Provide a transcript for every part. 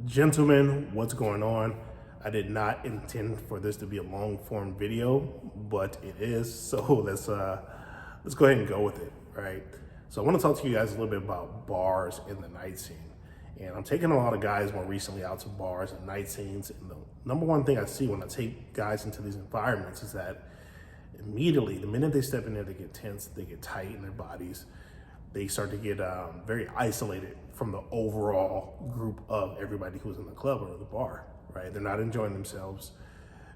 Gentlemen, what's going on? I did not intend for this to be a long form video, but it is. So let's go ahead and go with it, right? So I want to talk to you guys a little bit about bars in the night scene. And I'm taking a lot of guys more recently out to bars and night scenes. And the number one thing I see when I take guys into these environments is that immediately, the minute they step in there, they get tense, they get tight in their bodies. They start to get very isolated from the overall group of everybody who's in the club or the bar, right? They're not enjoying themselves.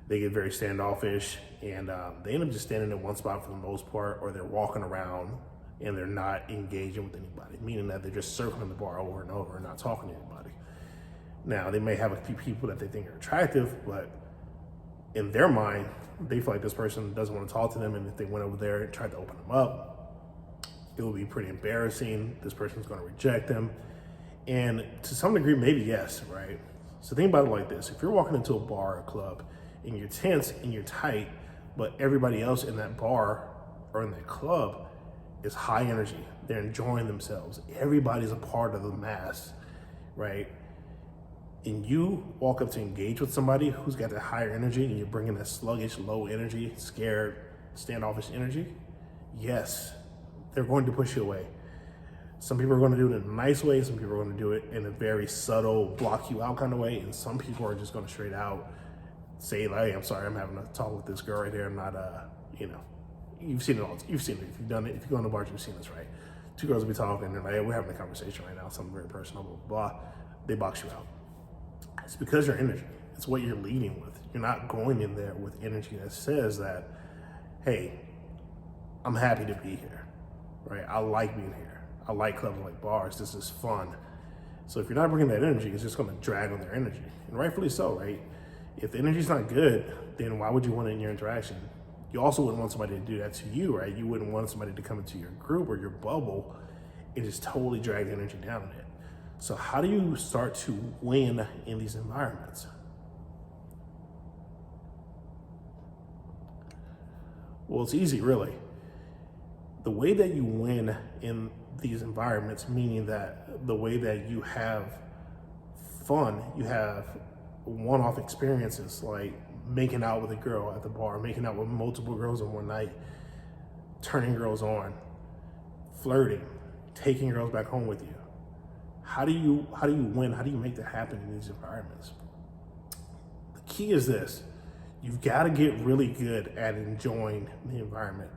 They get very standoffish, and they end up just standing in one spot for the most part, or they're walking around and they're not engaging with anybody, meaning that they're just circling the bar over and over and not talking to anybody. Now, they may have a few people that they think are attractive, but in their mind, they feel like this person doesn't want to talk to them, and if they went over there and tried to open them up, it will be pretty embarrassing. This person's going to reject them. And to some degree, maybe yes, right? So think about it like this. If you're walking into a bar or a club and you're tense and you're tight, but everybody else in that bar or in that club is high energy, they're enjoying themselves, everybody's a part of the mass, right? And you walk up to engage with somebody who's got that higher energy and you're bringing that sluggish, low energy, scared, standoffish energy, yes, they're going to push you away. Some people are going to do it in a nice way. Some people are going to do it in a very subtle, block you out kind of way. And some people are just going to straight out say, like, hey, I'm sorry, I'm having a talk with this girl right there. I'm not, you've seen it all. You've seen it. If you've done it, if you go on the bars, you've seen this, right? Two girls will be talking and they're like, hey, we're having a conversation right now. Something very personal, blah, blah, blah. They box you out. It's because your energy. It's what you're leading with. You're not going in there with energy that says that, hey, I'm happy to be here. Right? I like being here. I like clubs, I like bars. This is fun. So if you're not bringing that energy, it's just going to drag on their energy. And rightfully so, right? If the energy's not good, then why would you want it in your interaction? You also wouldn't want somebody to do that to you, right? You wouldn't want somebody to come into your group or your bubble and just totally drag the energy down on it. So how do you start to win in these environments? Well, it's easy, really. The way that you win in these environments, meaning that the way that you have fun, you have one-off experiences like making out with a girl at the bar, making out with multiple girls in one night, turning girls on, flirting, taking girls back home with you. How do you win? How do you make that happen in these environments? The key is this: you've got to get really good at enjoying the environment.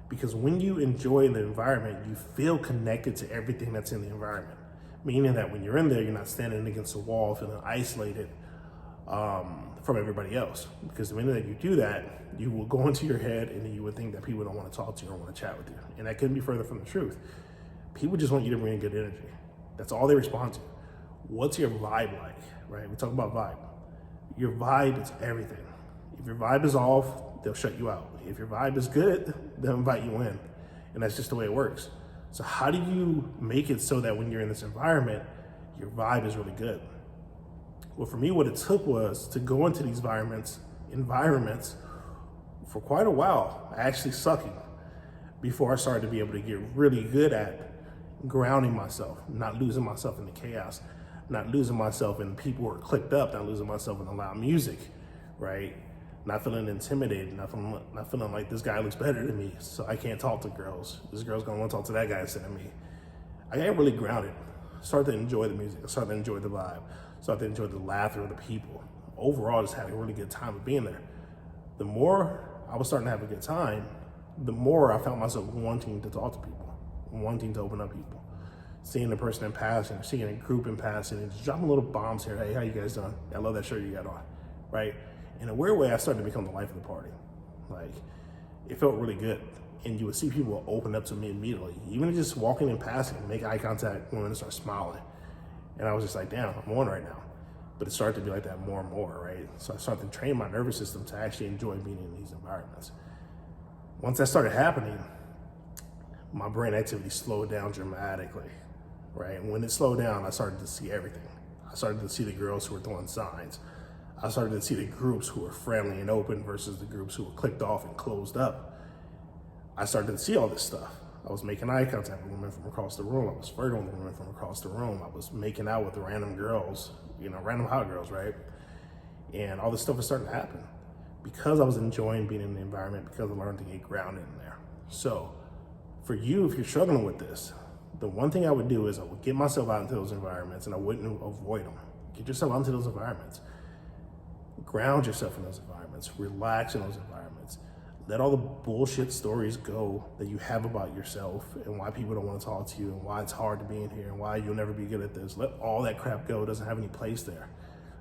Because when you enjoy the environment, you feel connected to everything that's in the environment. Meaning that when you're in there, you're not standing against a wall, feeling isolated from everybody else. Because the minute that you do that, you will go into your head and then you would think that people don't want to talk to you or want to chat with you. And that couldn't be further from the truth. People just want you to bring good energy. That's all they respond to. What's your vibe like, right? We talk about vibe. Your vibe is everything. If your vibe is off, they'll shut you out. If your vibe is good, they'll invite you in. And that's just the way it works. So how do you make it so that when you're in this environment, your vibe is really good? Well, for me, what it took was to go into these environments for quite a while, actually sucking, before I started to be able to get really good at grounding myself, not losing myself in the chaos, not losing myself in people who are clicked up, not losing myself in the loud music, right? Not feeling intimidated, not feeling like this guy looks better than me, so I can't talk to girls. This girl's gonna want to talk to that guy instead of me. I got really grounded. Started to enjoy the music. Started to enjoy the vibe. Started to enjoy the laughter of the people. Overall, just had a really good time of being there. The more I was starting to have a good time, the more I found myself wanting to talk to people, wanting to open up people. Seeing the person in passing, seeing a group in passing, and just dropping little bombs here. Hey, how you guys doing? I love that shirt you got on, right? In a weird way, I started to become the life of the party. Like, it felt really good. And you would see people open up to me immediately. Even just walking and passing, make eye contact, women start smiling. And I was just like, damn, I'm on right now. But it started to be like that more and more, right? So I started to train my nervous system to actually enjoy being in these environments. Once that started happening, my brain activity slowed down dramatically, right? And when it slowed down, I started to see everything. I started to see the girls who were throwing signs. I started to see the groups who were friendly and open versus the groups who were clicked off and closed up. I started to see all this stuff. I I was making eye contact with women from across the room. I was flirting with women from across the room. I was making out with random girls, random hot girls, right? And all this stuff was starting to happen because I was enjoying being in the environment, because I learned to get grounded in there. So for you, if you're struggling with this, the one thing I would do is I would get myself out into those environments, and I wouldn't avoid them. Get yourself out into those environments. Ground yourself in those environments. Relax in those environments. Let all the bullshit stories go that you have about yourself and why people don't want to talk to you and why it's hard to be in here and why you'll never be good at this. Let all that crap go. It doesn't have any place there.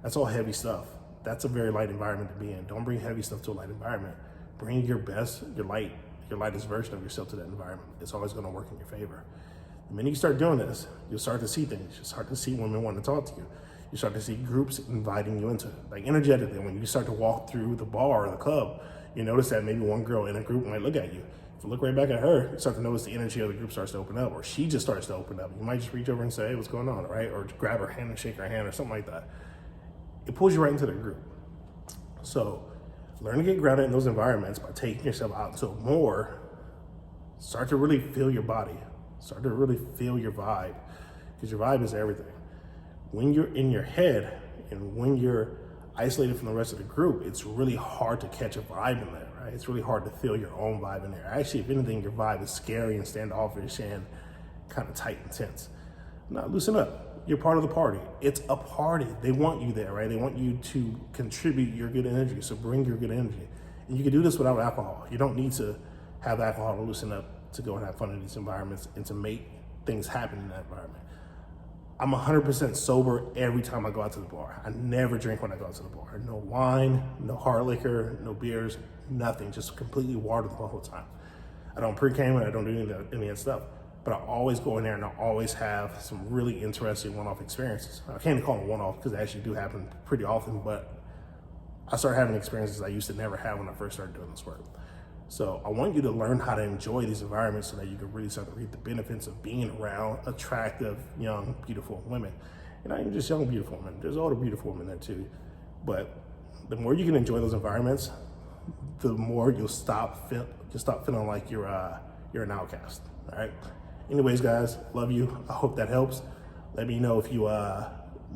That's all heavy stuff. That's a very light environment to be in. Don't bring heavy stuff to a light environment. Bring your best, your lightest version of yourself to that environment. It's always going to work in your favor. The minute you start doing this, you'll start to see things. You'll start to see women wanting to talk to you. You start to see groups inviting you into it. Like energetically, when you start to walk through the bar or the club, you notice that maybe one girl in a group might look at you. If you look right back at her, you start to notice the energy of the group starts to open up, or she just starts to open up. You might just reach over and say, hey, what's going on, right? Or grab her hand and shake her hand or something like that. It pulls you right into the group. So learn to get grounded in those environments by taking yourself out to more. Start to really feel your body. Start to really feel your vibe, because your vibe is everything. When you're in your head and when you're isolated from the rest of the group, it's really hard to catch a vibe in there, right? It's really hard to feel your own vibe in there. Actually, if anything, your vibe is scary and standoffish and kind of tight and tense. Now, loosen up. You're part of the party. It's a party. They want you there, right? They want you to contribute your good energy, so bring your good energy. And you can do this without alcohol. You don't need to have alcohol to loosen up, to go and have fun in these environments and to make things happen in that environment. I'm 100% sober every time I go out to the bar. I never drink when I go out to the bar. No wine, no hard liquor, no beers, nothing. Just completely water the whole time. I don't pre-game and I don't do any of that stuff. But I always go in there and I always have some really interesting one-off experiences. I can't call them one-off because they actually do happen pretty often, but I start having experiences I used to never have when I first started doing this work. So I want you to learn how to enjoy these environments so that you can really start to reap the benefits of being around attractive, young, beautiful women. And not even just young, beautiful women. There's older, beautiful women there too. But the more you can enjoy those environments, the more you'll stop feeling like you're an outcast. All right. Anyways, guys, love you. I hope that helps. Let me know if you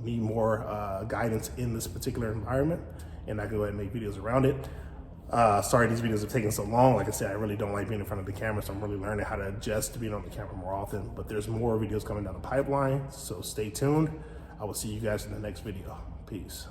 need more guidance in this particular environment, and I can go ahead and make videos around it. Sorry these videos have taken so long. Like I said, I really don't like being in front of the camera, so I'm really learning how to adjust to being on the camera more often. But there's more videos coming down the pipeline, so stay tuned. I will see you guys in the next video. Peace.